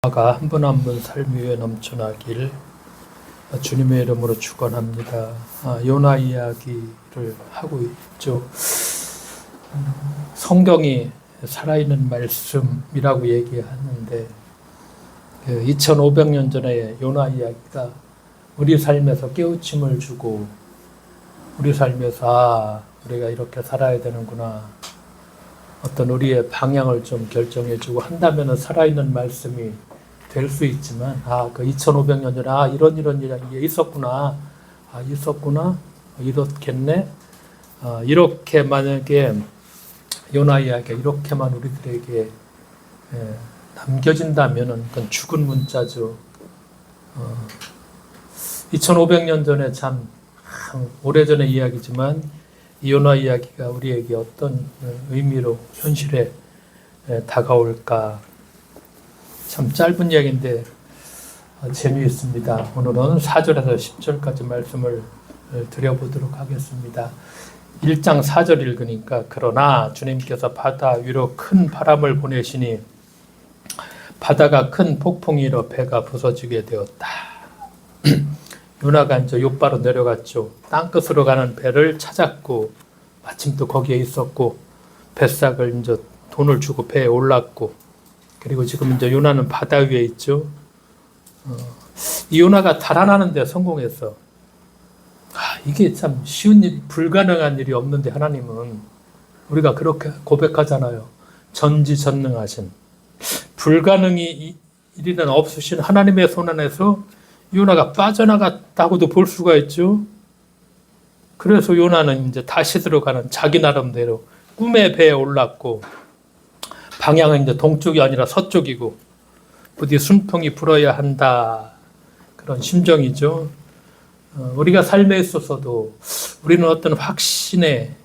가 한 분 한 분 삶 위에 넘쳐나길 주님의 이름으로 축원합니다. 요나 이야기를 하고 있죠. 성경이 살아있는 말씀이라고 얘기하는데 2500년 전에 요나 이야기가 우리 삶에서 깨우침을 주고 우리 삶에서 우리가 이렇게 살아야 되는구나, 어떤 우리의 방향을 좀 결정해주고 한다면 살아있는 말씀이 될 수 있지만, 그 2500년 전에 이런 일이 있었구나, 이렇겠네, 이렇게 만약에 요나 이야기가 이렇게만 우리들에게 남겨진다면 그건 죽은 문자죠. 2500년 전에 참 오래전의 이야기지만 이 요나 이야기가 우리에게 어떤 의미로 현실에 다가올까. 참 짧은 이야기인데 재미있습니다. 오늘은 4절에서 10절까지 말씀을 드려보도록 하겠습니다. 1장 4절 읽으니까, 그러나 주님께서 바다 위로 큰 바람을 보내시니 바다가 큰 폭풍이 일어 배가 부서지게 되었다. 요나가 이제 욥바로 내려갔죠. 땅끝으로 가는 배를 찾았고 마침 또 거기에 있었고 뱃삭을 이제 돈을 주고 배에 올랐고, 그리고 지금 이제 요나는 바다 위에 있죠. 이 요나가 달아나는 데 성공했어. 이게 참 쉬운 일, 불가능한 일이 없는데 하나님은, 우리가 그렇게 고백하잖아요. 전지전능하신, 불가능이 일이는 없으신 하나님의 손 안에서 요나가 빠져나갔다고도 볼 수가 있죠. 그래서 요나는 이제 다시 들어가는 자기 나름대로 꿈의 배에 올랐고, 방향은 이제 동쪽이 아니라 서쪽이고 부디 순풍이 불어야 한다, 그런 심정이죠. 우리가 삶에 있어서도 우리는 어떤 확신에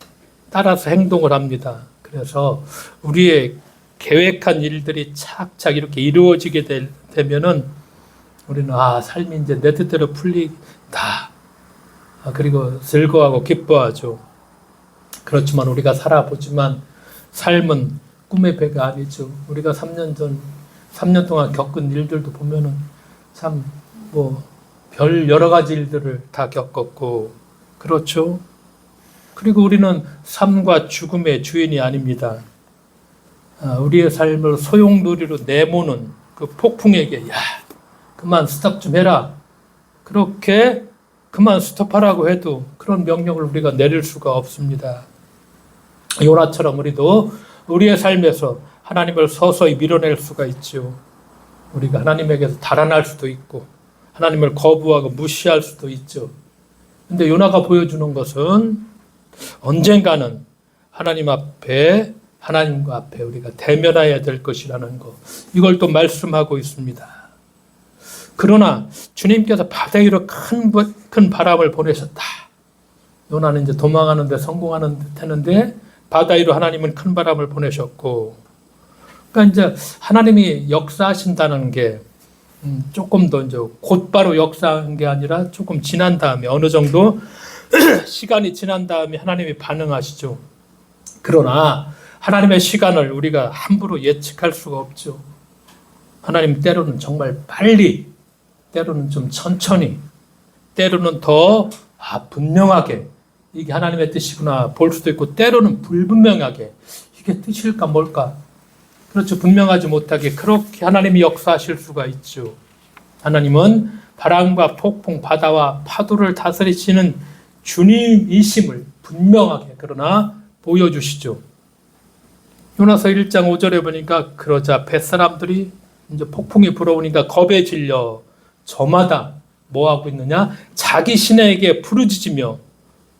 따라서 행동을 합니다. 그래서 우리의 계획한 일들이 착착 이렇게 이루어지게 되면은 우리는 삶이 이제 내 뜻대로 풀리다, 그리고 즐거워하고 기뻐하죠. 그렇지만 우리가 살아보지만 삶은 꿈의 배가 아니죠. 우리가 3년 동안 겪은 일들도 보면은 참 별 여러 가지 일들을 다 겪었고, 그렇죠. 그리고 우리는 삶과 죽음의 주인이 아닙니다. 우리의 삶을 소용돌이로 내모는 그 폭풍에게 그만 스톱 좀 해라, 그렇게 그만 스톱하라고 해도 그런 명령을 우리가 내릴 수가 없습니다. 요나처럼 우리도 우리의 삶에서 하나님을 서서히 밀어낼 수가 있죠. 우리가 하나님에게서 달아날 수도 있고 하나님을 거부하고 무시할 수도 있죠. 근데 요나가 보여주는 것은 언젠가는 하나님과 앞에 우리가 대면해야 될 것이라는 것, 이걸 또 말씀하고 있습니다. 그러나 주님께서 바다 위로 큰 바람을 보내셨다. 요나는 이제 도망하는 데 성공하는 듯 했는데 바다 위로 하나님은 큰 바람을 보내셨고, 그러니까 이제 하나님이 역사하신다는 게 조금 더 이제 곧바로 역사한 게 아니라 조금 지난 다음에, 어느 정도 시간이 지난 다음에 하나님이 반응하시죠. 그러나 하나님의 시간을 우리가 함부로 예측할 수가 없죠. 하나님 때로는 정말 빨리, 때로는 좀 천천히, 때로는 더 분명하게 이게 하나님의 뜻이구나 볼 수도 있고, 때로는 불분명하게 이게 뜻일까 뭘까, 그렇죠, 분명하지 못하게 그렇게 하나님이 역사하실 수가 있죠. 하나님은 바람과 폭풍, 바다와 파도를 다스리시는 주님이심을 분명하게 그러나 보여주시죠. 요나서 1장 5절에 보니까, 그러자 뱃사람들이 이제 폭풍이 불어오니까 겁에 질려 저마다 뭐 하고 있느냐, 자기 신에게 부르짖으며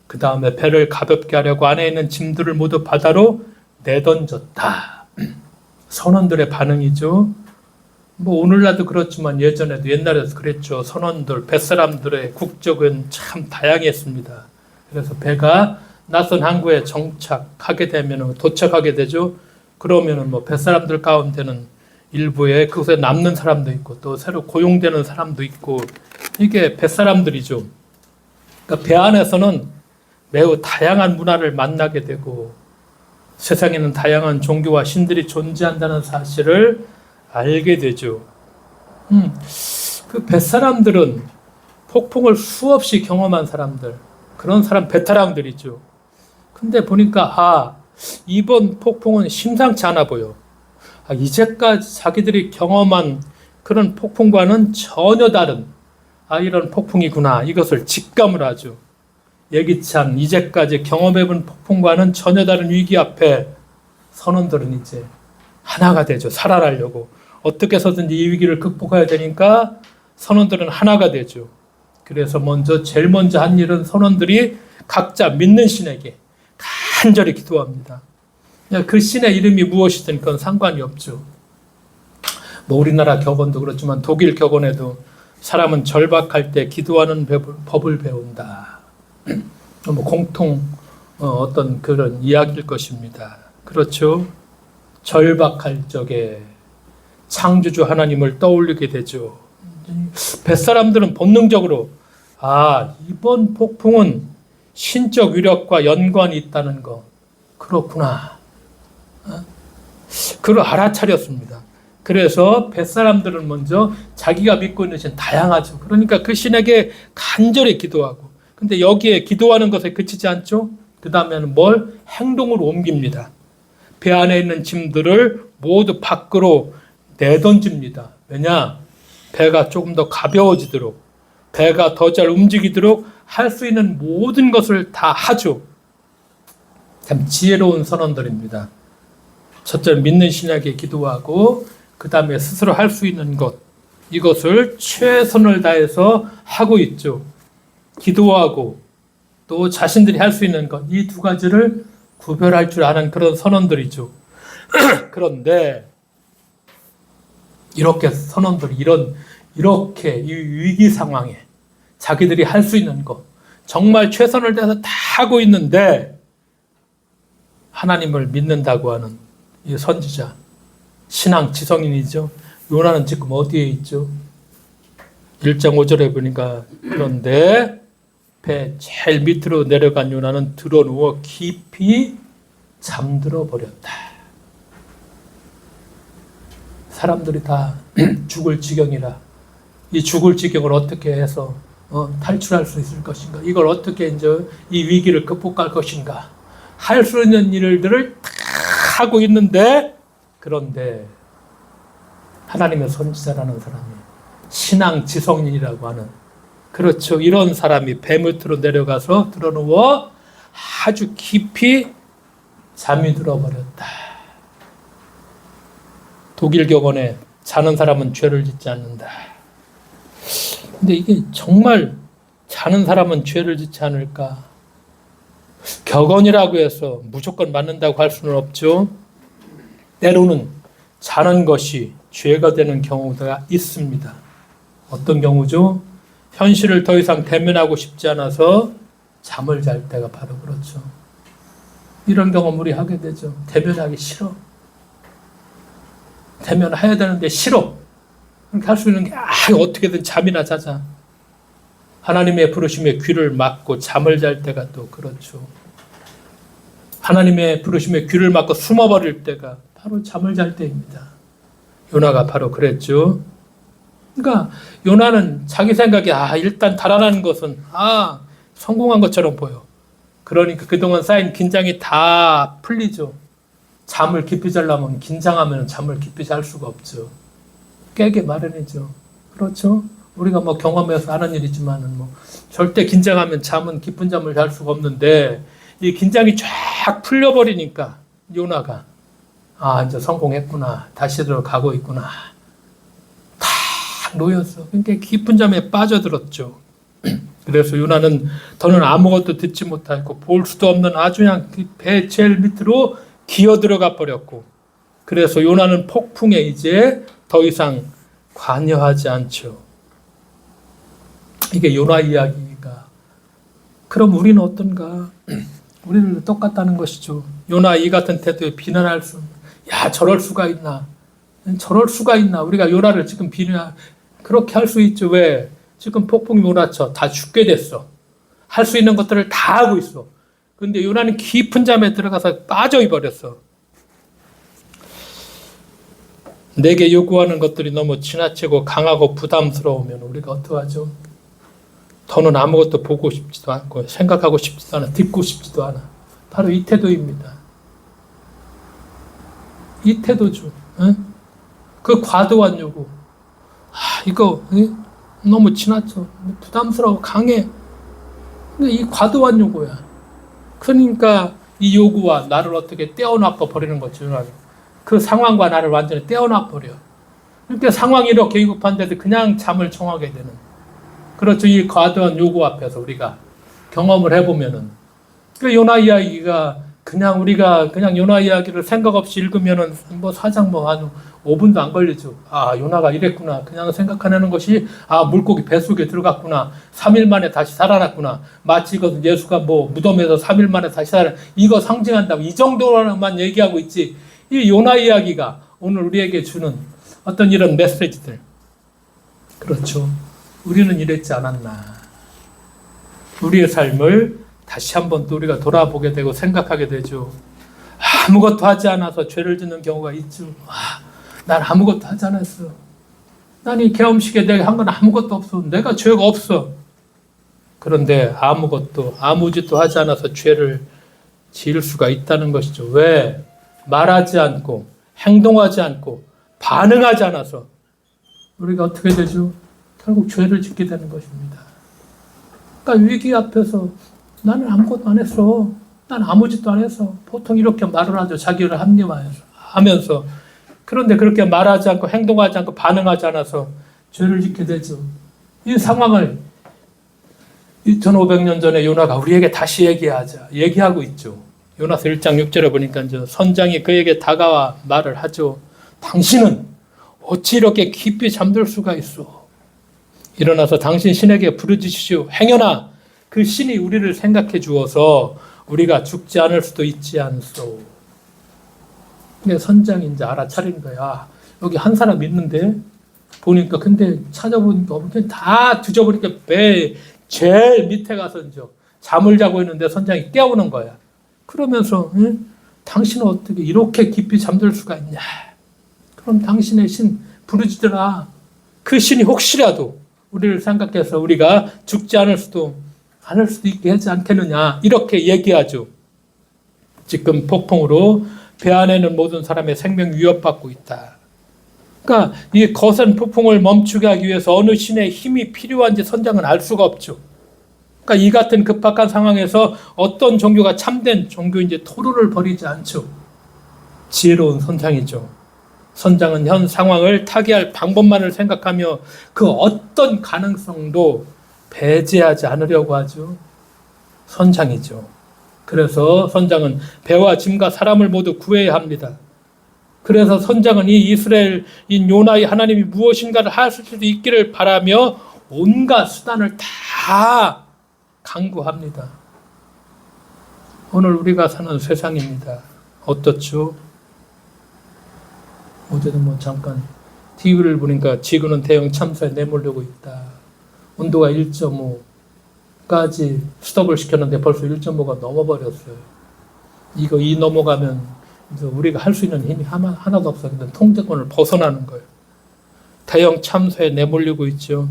그 다음에 배를 가볍게 하려고 안에 있는 짐들을 모두 바다로 내던졌다. 선원들의 반응이죠. 오늘날도 그렇지만 예전에도, 옛날에도 그랬죠. 선원들, 뱃사람들의 국적은 참 다양했습니다. 그래서 배가 낯선 항구에 정착하게 되면, 도착하게 되죠. 그러면은 뱃사람들 가운데는 일부에 그곳에 남는 사람도 있고 또 새로 고용되는 사람도 있고, 이게 뱃사람들이죠. 그러니까 배 안에서는 매우 다양한 문화를 만나게 되고 세상에는 다양한 종교와 신들이 존재한다는 사실을 알게 되죠. 그 뱃사람들은 폭풍을 수없이 경험한 사람들, 그런 사람 베테랑들이죠. 근데 보니까 이번 폭풍은 심상치 않아 보여. 이제까지 자기들이 경험한 그런 폭풍과는 전혀 다른 이런 폭풍이구나. 이것을 직감을 하죠. 예기치 않은 이제까지 경험해본 폭풍과는 전혀 다른 위기 앞에 선원들은 이제 하나가 되죠. 살아나려고. 어떻게 해서든지 이 위기를 극복해야 되니까 선원들은 하나가 되죠. 그래서 제일 먼저 한 일은 선원들이 각자 믿는 신에게 간절히 기도합니다. 그 신의 이름이 무엇이든 그건 상관이 없죠. 우리나라 격언도 그렇지만 독일 격언에도 사람은 절박할 때 기도하는 법을 배운다. 공통 어떤 그런 이야기일 것입니다. 그렇죠? 절박할 적에 창조주 하나님을 떠올리게 되죠. 뱃사람들은 본능적으로 이번 폭풍은 신적 위력과 연관이 있다는 거 그렇구나. 그걸 알아차렸습니다. 그래서 뱃사람들은 먼저 자기가 믿고 있는 신 다양하죠. 그러니까 그 신에게 간절히 기도하고 근데 여기에 기도하는 것에 그치지 않죠. 그 다음에는 행동으로 옮깁니다. 배 안에 있는 짐들을 모두 밖으로 내던집니다. 왜냐? 배가 조금 더 가벼워지도록 배가 더 잘 움직이도록 할 수 있는 모든 것을 다 하죠. 참 지혜로운 선원들입니다. 첫째 믿는 신에게 기도하고 그 다음에 스스로 할 수 있는 것 이것을 최선을 다해서 하고 있죠. 기도하고 또 자신들이 할 수 있는 것 이 두 가지를 구별할 줄 아는 그런 선원들이죠. 그런데 이렇게 선원들이 이렇게 이 위기 상황에 자기들이 할 수 있는 것 정말 최선을 다해서 다 하고 있는데 하나님을 믿는다고 하는 이 선지자 신앙 지성인이죠. 요나는 지금 어디에 있죠? 1장 5절에 보니까 그런데 배 제일 밑으로 내려간 요나는 드러누워 깊이 잠들어 버렸다. 사람들이 다 죽을 지경이라 이 죽을 지경을 어떻게 해서 탈출할 수 있을 것인가? 이걸 어떻게 이제 이 위기를 극복할 것인가? 할 수 있는 일들을 다 하고 있는데 그런데 하나님의 선지자라는 사람이 신앙 지성인이라고 하는 그렇죠. 이런 사람이 배 밑으로 내려가서 드러누워 아주 깊이 잠이 들어버렸다. 독일 격언에 자는 사람은 죄를 짓지 않는다. 근데 이게 정말 자는 사람은 죄를 짓지 않을까? 격언이라고 해서 무조건 맞는다고 할 수는 없죠. 때로는 자는 것이 죄가 되는 경우가 있습니다. 어떤 경우죠? 현실을 더 이상 대면하고 싶지 않아서 잠을 잘 때가 바로 그렇죠. 이런 경험 우리 하게 되죠. 대면하기 싫어. 대면해야 되는데 싫어. 그렇게 할 수 있는 게 어떻게든 잠이나 자자. 하나님의 부르심에 귀를 막고 잠을 잘 때가 또 그렇죠. 하나님의 부르심에 귀를 막고 숨어버릴 때가 바로 잠을 잘 때입니다. 요나가 바로 그랬죠. 그러니까 요나는 자기 생각에 일단 달아나는 것은 성공한 것처럼 보여. 그러니까 그동안 쌓인 긴장이 다 풀리죠. 잠을 깊이 자려면 긴장하면 잠을 깊이 잘 수가 없죠. 깨게 마련이죠. 그렇죠? 우리가 경험해서 아는 일이지만은 절대 긴장하면 잠은 깊은 잠을 잘 수가 없는데 이 긴장이 쫙 풀려버리니까 요나가 이제 성공했구나. 다시 들어가고 있구나. 탁 놓였어. 그러니까 깊은 잠에 빠져들었죠. 그래서 요나는 더는 아무것도 듣지 못하고 볼 수도 없는 아주 그냥 배 제일 밑으로 기어 들어가 버렸고 그래서 요나는 폭풍에 이제 더 이상 관여하지 않죠. 이게 요나 이야기가. 그럼 우리는 어떤가? 우리는 똑같다는 것이죠. 요나 이 같은 태도에 비난할 수 저럴 수가 있나? 저럴 수가 있나? 우리가 요나를 지금 그렇게 할 수 있죠. 왜? 지금 폭풍이 몰아쳐 다 죽게 됐어. 할 수 있는 것들을 다 하고 있어. 근데 요나는 깊은 잠에 들어가서 빠져 버렸어. 내게 요구하는 것들이 너무 지나치고 강하고 부담스러우면 우리가 어떡하죠? 더는 아무것도 보고 싶지도 않고 생각하고 싶지도 않아, 듣고 싶지도 않아. 바로 이 태도입니다. 이 태도죠. 응? 그 과도한 요구. 이거 너무 지나쳐. 부담스러워, 강해. 이 과도한 요구야. 그러니까 이 요구와 나를 어떻게 떼어놔 버리는 거죠. 그 상황과 나를 완전히 떼어놔 버려. 그러니까 상황이 이렇게 위급한데도 그냥 잠을 청하게 되는. 그렇죠. 이 과도한 요구 앞에서 우리가 경험을 해보면은 그 요나 이야기가 우리가 요나 이야기를 생각 없이 읽으면은 뭐 사장 한 5분도 안 걸리죠. 요나가 이랬구나. 그냥 생각하는 것이 물고기 뱃속에 들어갔구나. 3일 만에 다시 살아났구나. 마치 이것은 예수가 무덤에서 3일 만에 다시 이거 상징한다고 이 정도로만 얘기하고 있지. 이 요나 이야기가 오늘 우리에게 주는 어떤 이런 메시지들. 그렇죠. 우리는 이랬지 않았나. 우리의 삶을 다시 한번 또 우리가 돌아보게 되고 생각하게 되죠. 아무것도 하지 않아서 죄를 짓는 경우가 있죠. 난 아무것도 하지 않았어. 난 이 계엄식에 내가 한 건 아무것도 없어. 내가 죄가 없어. 그런데 아무 짓도 하지 않아서 죄를 지을 수가 있다는 것이죠. 왜? 말하지 않고 행동하지 않고 반응하지 않아서 우리가 어떻게 되죠? 결국 죄를 짓게 되는 것입니다. 그러니까 위기 앞에서 나는 아무것도 안 했어. 난 아무 짓도 안 했어. 보통 이렇게 말을 하죠. 자기를 합리화하면서. 그런데 그렇게 말하지 않고 행동하지 않고 반응하지 않아서 죄를 짓게 되죠. 이 상황을 2500년 전에 요나가 우리에게 다시 얘기하고 있죠. 요나서 1장 6절에 보니까 이제 선장이 그에게 다가와 말을 하죠. 당신은 어찌 이렇게 깊이 잠들 수가 있어? 일어나서 당신 신에게 부르짖으시오. 행여나 그 신이 우리를 생각해 주어서 우리가 죽지 않을 수도 있지 않소. 근데 선장이 이제 알아차린 거야. 여기 한 사람 있는데 보니까 근데 찾아보니까 다 뒤져보니까 배 제일 밑에 가서 이제 잠을 자고 있는데 선장이 깨우는 거야. 그러면서 당신은 어떻게 이렇게 깊이 잠들 수가 있냐? 그럼 당신의 신 부르짖으라. 그 신이 혹시라도 우리를 생각해서 우리가 죽지 않을 수도 있게 하지 않겠느냐. 이렇게 얘기하죠. 지금 폭풍으로 배 안에는 모든 사람의 생명 위협받고 있다. 그러니까 이 거센 폭풍을 멈추게 하기 위해서 어느 신의 힘이 필요한지 선장은 알 수가 없죠. 그러니까 이 같은 급박한 상황에서 어떤 종교가 참된 종교인지 토론을 벌이지 않죠. 지혜로운 선장이죠. 선장은 현 상황을 타개할 방법만을 생각하며 그 어떤 가능성도 배제하지 않으려고 하죠. 선장이죠. 그래서 선장은 배와 짐과 사람을 모두 구해야 합니다. 그래서 선장은 이 이스라엘인 요나의 하나님이 무엇인가를 하실 수도 있기를 바라며 온갖 수단을 다 강구합니다. 오늘 우리가 사는 세상입니다. 어떻죠? 어제도 잠깐 TV를 보니까 지구는 대형 참사에 내몰리고 있다. 온도가 1.5까지 스톱을 시켰는데 벌써 1.5가 넘어버렸어요. 이 넘어가면 이제 우리가 할 수 있는 힘이 하나도 없어. 근데 통제권을 벗어나는 거예요. 대형 참사에 내몰리고 있죠.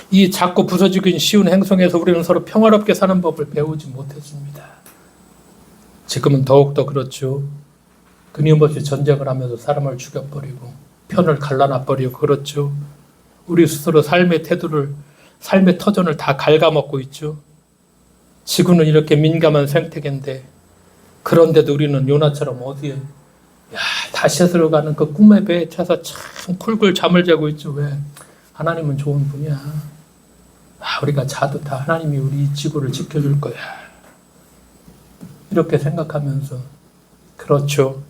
이 작고 부서지기 쉬운 행성에서 우리는 서로 평화롭게 사는 법을 배우지 못했습니다. 지금은 더욱더 그렇죠. 끊임없이 전쟁을 하면서 사람을 죽여버리고 편을 갈라놔버리고 그렇죠. 우리 스스로 삶의 터전을 다 갉아먹고 있죠. 지구는 이렇게 민감한 생태계인데 그런데도 우리는 요나처럼 어디에 다시스로 가는 그 꿈의 배에 차서 참 쿨쿨 잠을 자고 있죠. 왜? 하나님은 좋은 분이야. 우리가 자도 다 하나님이 우리 지구를 지켜줄 거야. 이렇게 생각하면서 그렇죠.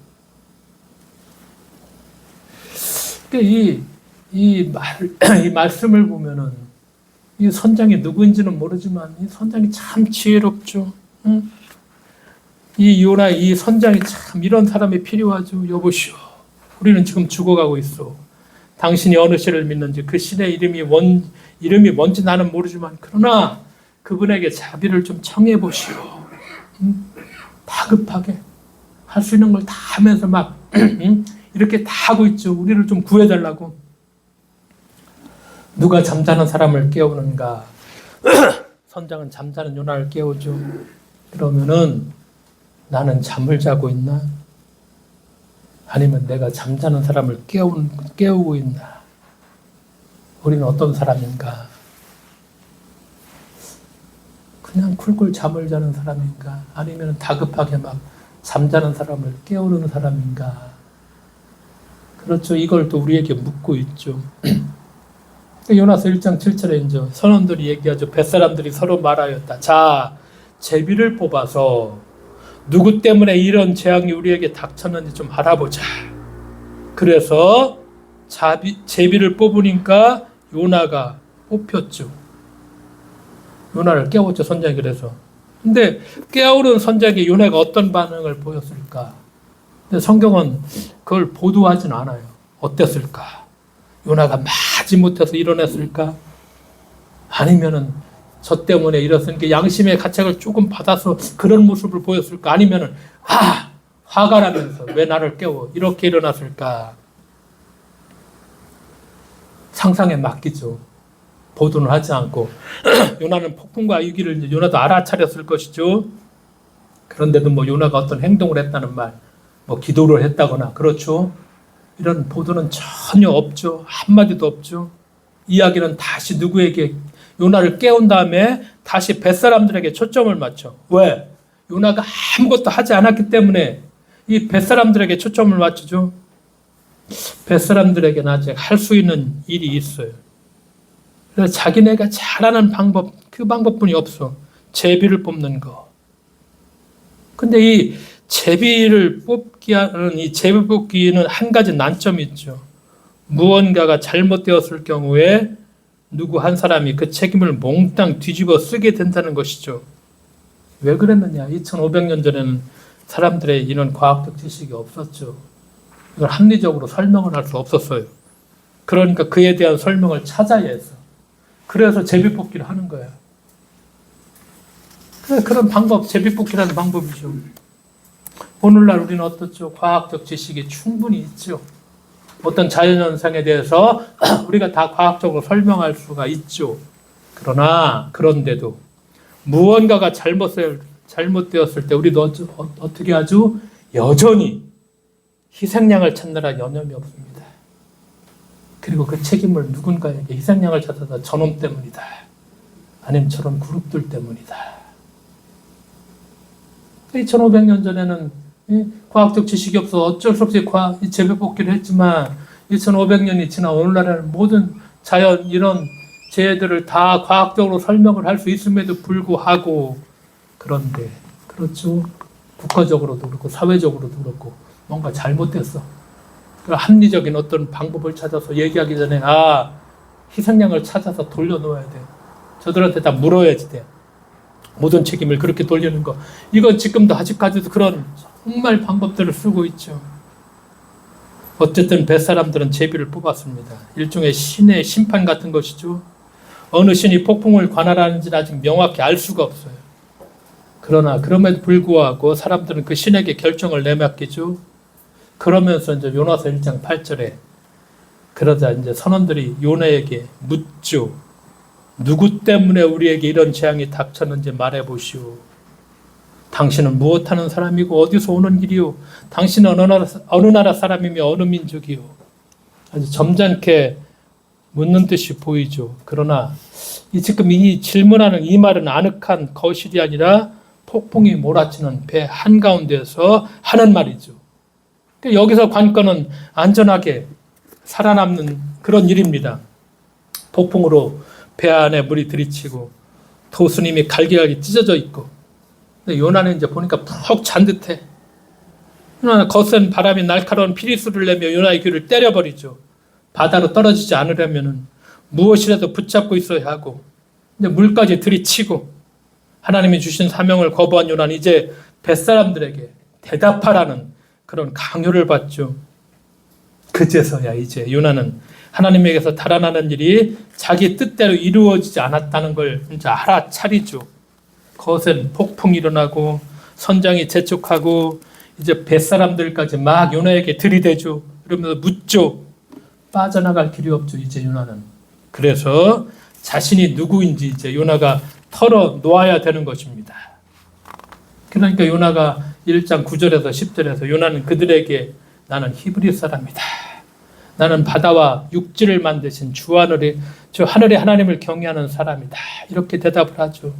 이 말씀을 보면은 이 선장이 누구인지는 모르지만 이 선장이 참 지혜롭죠. 응? 이 선장이 참 이런 사람이 필요하죠. 여보시오. 우리는 지금 죽어가고 있어. 당신이 어느 신을 믿는지 그 신의 이름이 뭔지 나는 모르지만 그러나 그분에게 자비를 좀 청해 보시오. 다급하게 할 수 있는 걸 다 하면서 막 응? 이렇게 다 하고 있죠. 우리를 좀 구해달라고. 누가 잠자는 사람을 깨우는가? 선장은 잠자는 요나를 깨우죠. 그러면은 나는 잠을 자고 있나? 아니면 내가 잠자는 사람을 깨우고 있나? 우리는 어떤 사람인가? 그냥 쿨쿨 잠을 자는 사람인가? 아니면 다급하게 막 잠자는 사람을 깨우는 사람인가? 그렇죠. 이걸 또 우리에게 묻고 있죠. 요나서 1장 7절에 이제 선원들이 얘기하죠. 뱃사람들이 서로 말하였다. 자, 제비를 뽑아서 누구 때문에 이런 재앙이 우리에게 닥쳤는지 좀 알아보자. 그래서 제비를 뽑으니까 요나가 뽑혔죠. 요나를 깨웠죠, 선장이. 그래서. 근데 깨우는 선장이 요나가 어떤 반응을 보였을까? 근데 성경은 그걸 보도하진 않아요. 어땠을까? 요나가 마지못해서 일어났을까? 아니면은 저 때문에 일었으니까 양심의 가책을 조금 받아서 그런 모습을 보였을까? 아니면은 화가 나면서 왜 나를 깨워? 이렇게 일어났을까? 상상에 맡기죠. 보도는 하지 않고. 요나는 폭풍과 위기를 이제 요나도 알아차렸을 것이죠. 그런데도 뭐 요나가 어떤 행동을 했다는 말, 뭐 기도를 했다거나, 그렇죠. 이런 보도는 전혀 없죠. 한마디도 없죠. 이야기는 다시 누구에게, 요나를 깨운 다음에 다시 뱃사람들에게 초점을 맞춰. 왜? 요나가 아무것도 하지 않았기 때문에 이 뱃사람들에게 초점을 맞추죠. 뱃사람들에게는 아직 할 수 있는 일이 있어요. 그래서 자기네가 잘하는 방법, 그 방법뿐이 없어. 제비를 뽑는 거. 근데 이 제비를 뽑기 하는 이 제비 뽑기는 한 가지 난점이 있죠. 무언가가 잘못되었을 경우에 누구 한 사람이 그 책임을 몽땅 뒤집어 쓰게 된다는 것이죠. 왜 그랬느냐? 2500년 전에는 사람들의 이런 과학적 지식이 없었죠. 이걸 합리적으로 설명을 할 수 없었어요. 그러니까 그에 대한 설명을 찾아야 했어. 그래서 제비 뽑기를 하는 거야. 그런 방법, 제비 뽑기라는 방법이죠. 오늘날 우리는 어떻죠? 과학적 지식이 충분히 있죠. 어떤 자연현상에 대해서 우리가 다 과학적으로 설명할 수가 있죠. 그런데도 무언가가 잘못되었을 때 우리도 어떻게 하죠? 여전히 희생양을 찾느라 여념이 없습니다. 그리고 그 책임을 누군가에게 희생양을 찾아서 저놈 때문이다. 아니면 저런 그룹들 때문이다. 2500년 전에는 과학적 지식이 없어 어쩔 수 없이 제비 뽑기를 했지만 2500년이 지나 오늘날에는 모든 자연 이런 재해들을 다 과학적으로 설명을 할 수 있음에도 불구하고 그런데 그렇죠. 국가적으로도 그렇고 사회적으로도 그렇고 뭔가 잘못됐어. 합리적인 어떤 방법을 찾아서 얘기하기 전에 희생양을 찾아서 돌려놓아야 돼. 저들한테 다 물어야지 돼. 모든 책임을 그렇게 돌리는 거. 이건 지금도 아직까지도 그런 정말 방법들을 쓰고 있죠. 어쨌든 뱃사람들은 제비를 뽑았습니다. 일종의 신의 심판 같은 것이죠. 어느 신이 폭풍을 관할하는지는 아직 명확히 알 수가 없어요. 그러나 그럼에도 불구하고 사람들은 그 신에게 결정을 내맡기죠. 그러면서 이제 요나서 1장 8절에 그러자 이제 선원들이 요나에게 묻죠. 누구 때문에 우리에게 이런 재앙이 닥쳤는지 말해보시오. 당신은 무엇하는 사람이고 어디서 오는 길이오? 당신은 어느 나라 사람이며 어느 민족이오? 아주 점잖게 묻는 듯이 보이죠. 그러나 지금 이 질문하는 이 말은 아늑한 거실이 아니라 폭풍이 몰아치는 배 한가운데서 하는 말이죠. 여기서 관건은 안전하게 살아남는 그런 일입니다. 폭풍으로 배 안에 물이 들이치고 도수님이 갈기갈기 찢어져 있고, 근데 요나는 이제 보니까 푹 잔 듯해. 요나는 거센 바람이 날카로운 피리수를 내며 요나의 귀를 때려버리죠. 바다로 떨어지지 않으려면 무엇이라도 붙잡고 있어야 하고, 근데 물까지 들이치고 하나님이 주신 사명을 거부한 요나는 이제 뱃사람들에게 대답하라는 그런 강요를 받죠. 그제서야 이제 요나는 하나님에게서 달아나는 일이 자기 뜻대로 이루어지지 않았다는 걸 이제 알아차리죠. 거센 폭풍이 일어나고 선장이 재촉하고 이제 뱃사람들까지 막 요나에게 들이대죠. 그러면서 묻죠. 빠져나갈 길이 없죠. 이제 요나는. 그래서 자신이 누구인지 이제 요나가 털어 놓아야 되는 것입니다. 그러니까 요나가 1장 9절에서 10절에서 요나는 그들에게 나는 히브리 사람이다. 나는 바다와 육지를 만드신 주 하늘의 하나님을 경외하는 사람이다. 이렇게 대답을 하죠.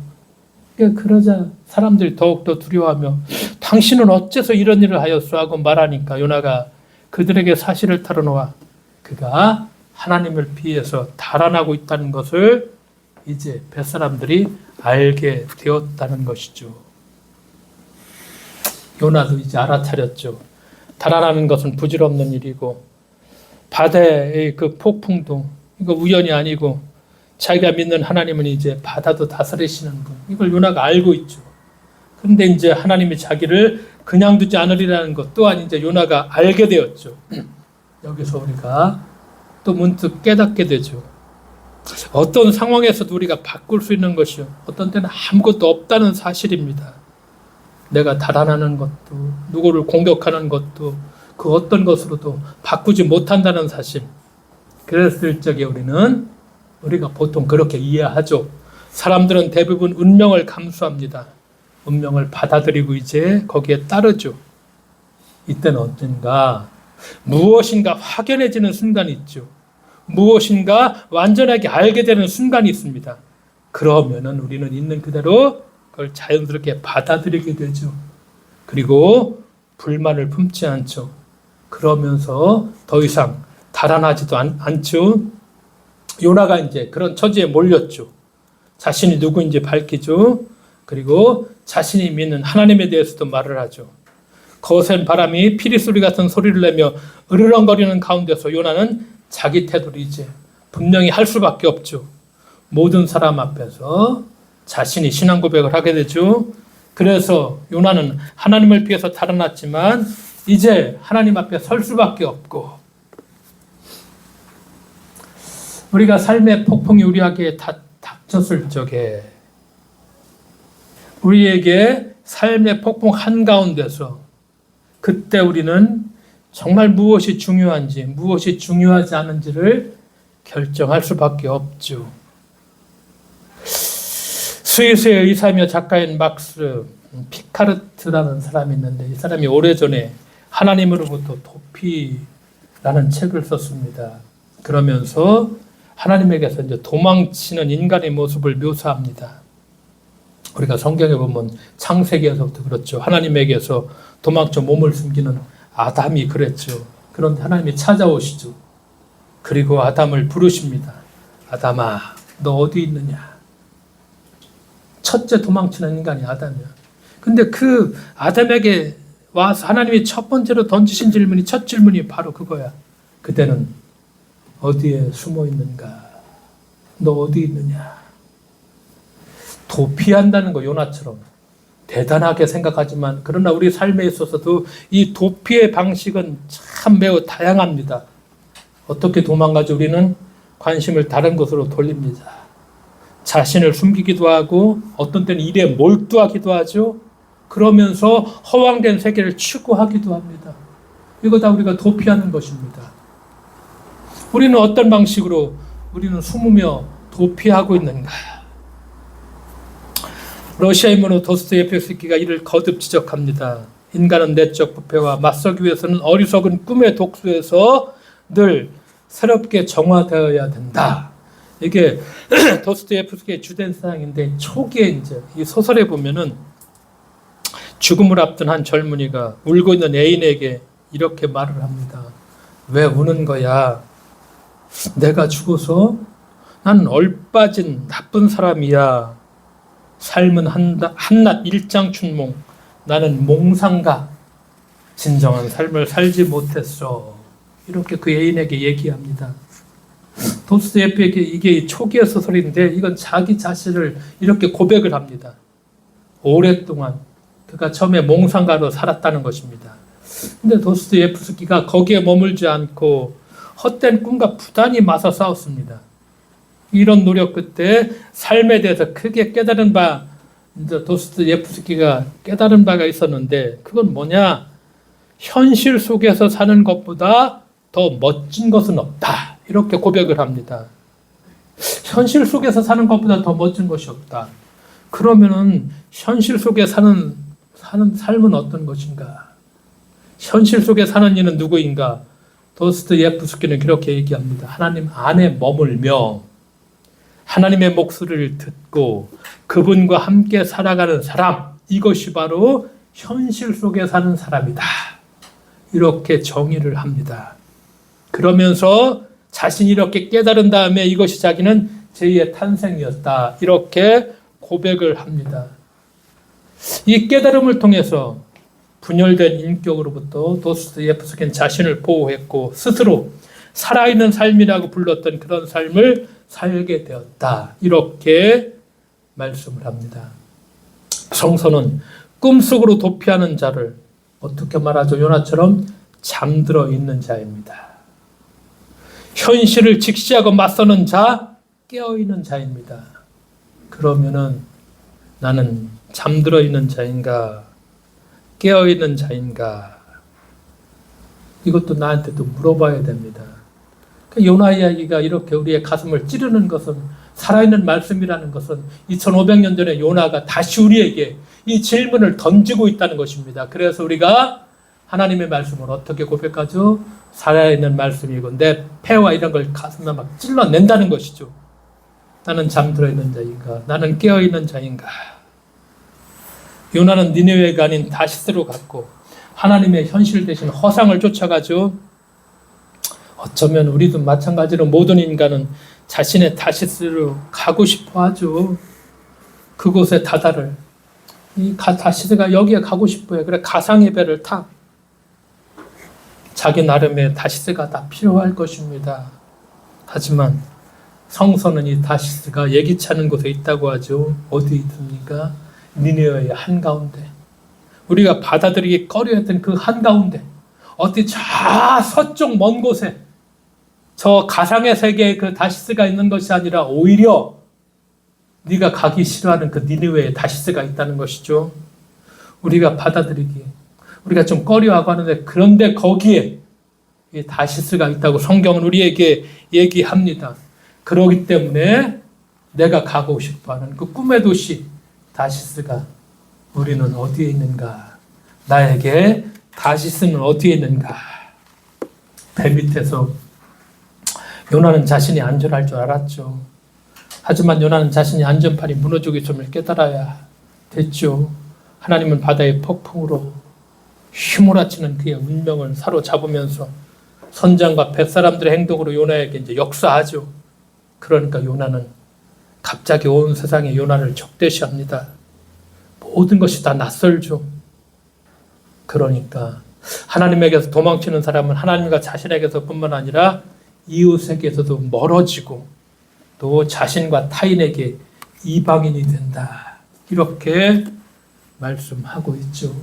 그러자 사람들이 더욱더 두려워하며 당신은 어째서 이런 일을 하였소 하고 말하니까 요나가 그들에게 사실을 털어놓아 그가 하나님을 피해서 달아나고 있다는 것을 이제 뱃사람들이 알게 되었다는 것이죠. 요나도 이제 알아차렸죠. 달아나는 것은 부질없는 일이고 바다의 그 폭풍도 이거 우연이 아니고 자기가 믿는 하나님은 이제 바다도 다스리시는 분. 이걸 요나가 알고 있죠. 그런데 이제 하나님이 자기를 그냥 두지 않으리라는 것 또한 이제 요나가 알게 되었죠. 여기서 우리가 또 문득 깨닫게 되죠. 어떤 상황에서도 우리가 바꿀 수 있는 것이요. 어떤 때는 아무것도 없다는 사실입니다. 내가 달아나는 것도 누구를 공격하는 것도 그 어떤 것으로도 바꾸지 못한다는 사실. 그랬을 적에 우리가 보통 그렇게 이해하죠. 사람들은 대부분 운명을 감수합니다. 운명을 받아들이고 이제 거기에 따르죠. 이때는 언젠가 무엇인가 확연해지는 순간이 있죠. 무엇인가 완전하게 알게 되는 순간이 있습니다. 그러면은 우리는 있는 그대로 그걸 자연스럽게 받아들이게 되죠. 그리고 불만을 품지 않죠. 그러면서 더 이상 달아나지도 않죠. 요나가 이제 그런 처지에 몰렸죠. 자신이 누구인지 밝히죠. 그리고 자신이 믿는 하나님에 대해서도 말을 하죠. 거센 바람이 피리 소리 같은 소리를 내며 으르렁거리는 가운데서 요나는 자기 태도를 이제 분명히 할 수밖에 없죠. 모든 사람 앞에서 자신이 신앙 고백을 하게 되죠. 그래서 요나는 하나님을 피해서 달아났지만 이제 하나님 앞에 설 수밖에 없고, 우리가 삶의 폭풍이 우리에게 닥쳤을 적에 우리에게 삶의 폭풍 한가운데서 그때 우리는 정말 무엇이 중요한지 무엇이 중요하지 않은지를 결정할 수밖에 없죠. 스위스의 의사이며 작가인 막스 피카르트라는 사람이 있는데 이 사람이 오래전에 하나님으로부터 도피라는 책을 썼습니다. 그러면서 하나님에게서 이제 도망치는 인간의 모습을 묘사합니다. 우리가 성경에 보면 창세기에서부터 그렇죠. 하나님에게서 도망쳐 몸을 숨기는 아담이 그랬죠. 그런데 하나님이 찾아오시죠. 그리고 아담을 부르십니다. 아담아, 너 어디 있느냐? 첫째 도망치는 인간이 아담이야. 근데 그 아담에게 와서 하나님이 첫 번째로 던지신 질문이, 첫 질문이 바로 그거야. 그대는 어디에 숨어 있는가? 너 어디 있느냐? 도피한다는 거, 요나처럼 대단하게 생각하지만 그러나 우리 삶에 있어서도 이 도피의 방식은 참 매우 다양합니다. 어떻게 도망가죠? 우리는 관심을 다른 곳으로 돌립니다. 자신을 숨기기도 하고 어떤 때는 일에 몰두하기도 하죠. 그러면서 허황된 세계를 추구하기도 합니다. 이거 다 우리가 도피하는 것입니다. 우리는 어떤 방식으로 우리는 숨으며 도피하고 있는가? 러시아인으로 도스토옙스키가 이를 거듭 지적합니다. 인간은 내적 부패와 맞서기 위해서는 어리석은 꿈의 독수에서 늘 새롭게 정화되어야 된다. 이게 도스토옙스키의 주된 사항인데, 초기에 이제 이 소설에 보면은 죽음을 앞둔 한 젊은이가 울고 있는 애인에게 이렇게 말을 합니다. 왜 우는 거야? 내가 죽어서? 나는 얼빠진 나쁜 사람이야. 삶은 한낱 일장춘몽. 나는 몽상가. 진정한 삶을 살지 못했어. 이렇게 그 애인에게 얘기합니다. 도스토옙스키에게 이게 초기의 소설인데 이건 자기 자신을 이렇게 고백을 합니다. 오랫동안 그가 처음에 몽상가로 살았다는 것입니다. 근데 도스토옙스키가 거기에 머물지 않고 헛된 꿈과 부단히 맞서 싸웠습니다. 이런 노력 끝에 삶에 대해서 크게 깨달은 바, 이제 도스토옙스키가 깨달은 바가 있었는데 그건 뭐냐? 현실 속에서 사는 것보다 더 멋진 것은 없다. 이렇게 고백을 합니다. 현실 속에서 사는 것보다 더 멋진 것이 없다. 그러면은 현실 속에 사는 삶은 어떤 것인가? 현실 속에 사는 이는 누구인가? 도스토옙스키는 그렇게 얘기합니다. 하나님 안에 머물며 하나님의 목소리를 듣고 그분과 함께 살아가는 사람, 이것이 바로 현실 속에 사는 사람이다. 이렇게 정의를 합니다. 그러면서 자신이 이렇게 깨달은 다음에 이것이 자기는 제2의 탄생이었다. 이렇게 고백을 합니다. 이 깨달음을 통해서 분열된 인격으로부터 도스토옙스키는 자신을 보호했고 스스로 살아있는 삶이라고 불렀던 그런 삶을 살게 되었다. 이렇게 말씀을 합니다. 성서는 꿈속으로 도피하는 자를 어떻게 말하죠? 요나처럼 잠들어 있는 자입니다. 현실을 직시하고 맞서는 자, 깨어있는 자입니다. 그러면은 나는 잠들어 있는 자인가? 깨어있는 자인가? 이것도 나한테도 물어봐야 됩니다. 요나 이야기가 이렇게 우리의 가슴을 찌르는 것은, 살아있는 말씀이라는 것은 2500년 전에 요나가 다시 우리에게 이 질문을 던지고 있다는 것입니다. 그래서 우리가 하나님의 말씀을 어떻게 고백하죠? 살아있는 말씀이고 내 폐와 이런 걸 가슴에 막 찔러낸다는 것이죠. 나는 잠들어 있는 자인가? 나는 깨어 있는 자인가? 요나는 니느웨가 아닌 다시스로 갔고 하나님의 현실 대신 허상을 쫓아가죠. 어쩌면 우리도 마찬가지로 모든 인간은 자신의 다시스로 가고 싶어 하죠. 그곳에 다다를. 이 다시스가 여기에 가고 싶어요. 그래 가상의 배를 타. 자기 나름의 다시스가 다 필요할 것입니다. 하지만 성서는 이 다시스가 예기치 않은 곳에 있다고 하죠. 어디 있습니까? 니느웨의 한가운데. 우리가 받아들이기 꺼려했던 그 한가운데. 어디 저 서쪽 먼 곳에 저 가상의 세계에 그 다시스가 있는 것이 아니라 오히려 네가 가기 싫어하는 그 니느웨에 다시스가 있다는 것이죠. 우리가 받아들이기, 우리가 좀 꺼려하고 하는데 그런데 거기에 이 다시스가 있다고 성경은 우리에게 얘기합니다. 그렇기 때문에 내가 가고 싶어하는 그 꿈의 도시 다시스가 우리는 어디에 있는가? 나에게 다시스는 어디에 있는가? 배 밑에서 요나는 자신이 안전할 줄 알았죠. 하지만 요나는 자신이 안전판이 무너지고 있음을 깨달아야 됐죠. 하나님은 바다의 폭풍으로 휘몰아치는 그의 운명을 사로잡으면서 선장과 뱃사람들의 행동으로 요나에게 이제 역사하죠. 그러니까 요나는 갑자기 온 세상에 요나를 적대시합니다. 모든 것이 다 낯설죠. 그러니까 하나님에게서 도망치는 사람은 하나님과 자신에게서뿐만 아니라 이웃에게서도 멀어지고 또 자신과 타인에게 이방인이 된다. 이렇게 말씀하고 있죠.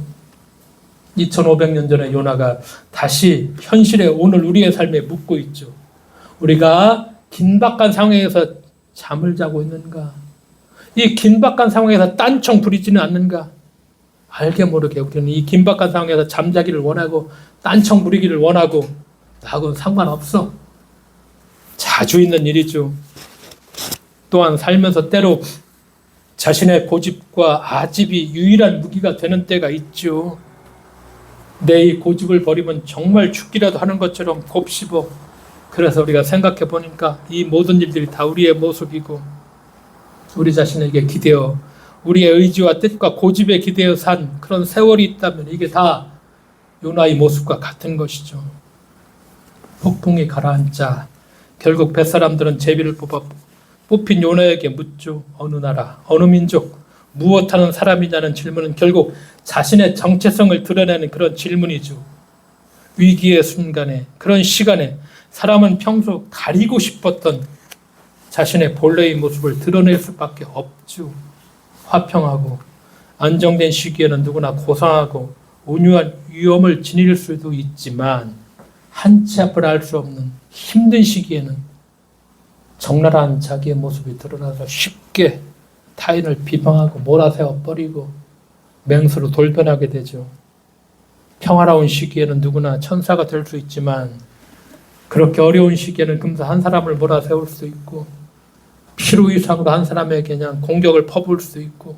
2500년 전에 요나가 다시 현실에 오늘 우리의 삶에 묻고 있죠. 우리가 긴박한 상황에서 잠을 자고 있는가? 이 긴박한 상황에서 딴청 부리지는 않는가? 알게 모르게 우리는 이 긴박한 상황에서 잠자기를 원하고 딴청 부리기를 원하고 나하고는 상관없어. 자주 있는 일이죠. 또한 살면서 때로 자신의 고집과 아집이 유일한 무기가 되는 때가 있죠. 내 이 고집을 버리면 정말 죽기라도 하는 것처럼 곱씹어. 그래서 우리가 생각해 보니까 이 모든 일들이 다 우리의 모습이고 우리 자신에게 기대어 우리의 의지와 뜻과 고집에 기대어 산 그런 세월이 있다면 이게 다 요나의 모습과 같은 것이죠. 폭풍이 가라앉자 결국 뱃사람들은 제비를 뽑아 뽑힌 요나에게 묻죠. 어느 나라, 어느 민족, 무엇하는 사람이냐는 질문은 결국 자신의 정체성을 드러내는 그런 질문이죠. 위기의 순간에, 그런 시간에 사람은 평소 가리고 싶었던 자신의 본래의 모습을 드러낼 수밖에 없죠. 화평하고 안정된 시기에는 누구나 고상하고 온유한 위험을 지닐 수도 있지만 한치 앞을 알 수 없는 힘든 시기에는 적나라한 자기의 모습이 드러나서 쉽게 타인을 비방하고 몰아세워 버리고 맹수로 돌변하게 되죠. 평화로운 시기에는 누구나 천사가 될 수 있지만 그렇게 어려운 시기에는 금세 한 사람을 몰아세울 수 있고 피로이상으로 한 사람에게 그냥 공격을 퍼부을 수 있고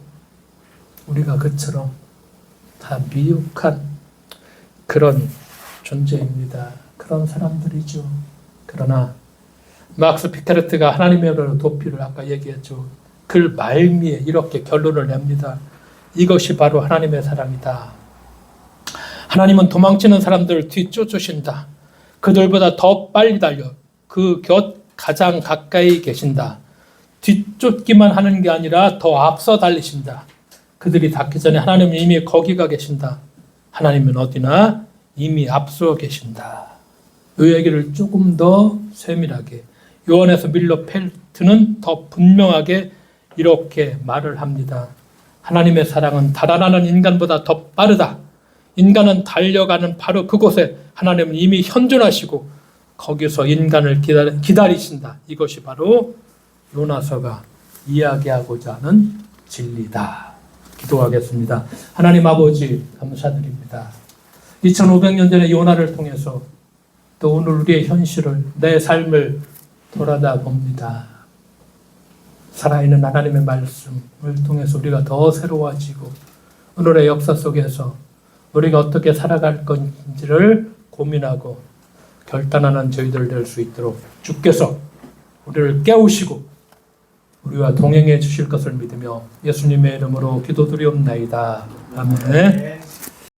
우리가 그처럼 다 미혹한 그런 존재입니다. 그런 사람들이죠. 그러나 막스 피케르트가 하나님의 도피를 아까 얘기했죠. 글 말미에 이렇게 결론을 냅니다. 이것이 바로 하나님의 사랑이다. 하나님은 도망치는 사람들을 뒤쫓으신다. 그들보다 더 빨리 달려 그 곁 가장 가까이 계신다. 뒤쫓기만 하는 게 아니라 더 앞서 달리신다. 그들이 닿기 전에 하나님은 이미 거기가 계신다. 하나님은 어디나 이미 앞서 계신다. 이 얘기를 조금 더 세밀하게 요한에서 밀러 펠트는 더 분명하게 이렇게 말을 합니다. 하나님의 사랑은 달아나는 인간보다 더 빠르다. 인간은 달려가는 바로 그곳에 하나님은 이미 현존하시고 거기서 인간을 기다리신다. 이것이 바로 요나서가 이야기하고자 하는 진리다. 기도하겠습니다. 하나님 아버지 감사드립니다. 2500년 전에 요나를 통해서 또 오늘 우리의 현실을 내 삶을 돌아다 봅니다. 살아있는 하나님의 말씀을 통해서 우리가 더 새로워지고 오늘의 역사 속에서 우리가 어떻게 살아갈 건지를 고민하고 결단하는 저희들 될 수 있도록 주께서 우리를 깨우시고 우리와 동행해 주실 것을 믿으며 예수님의 이름으로 기도드리옵나이다. 아멘.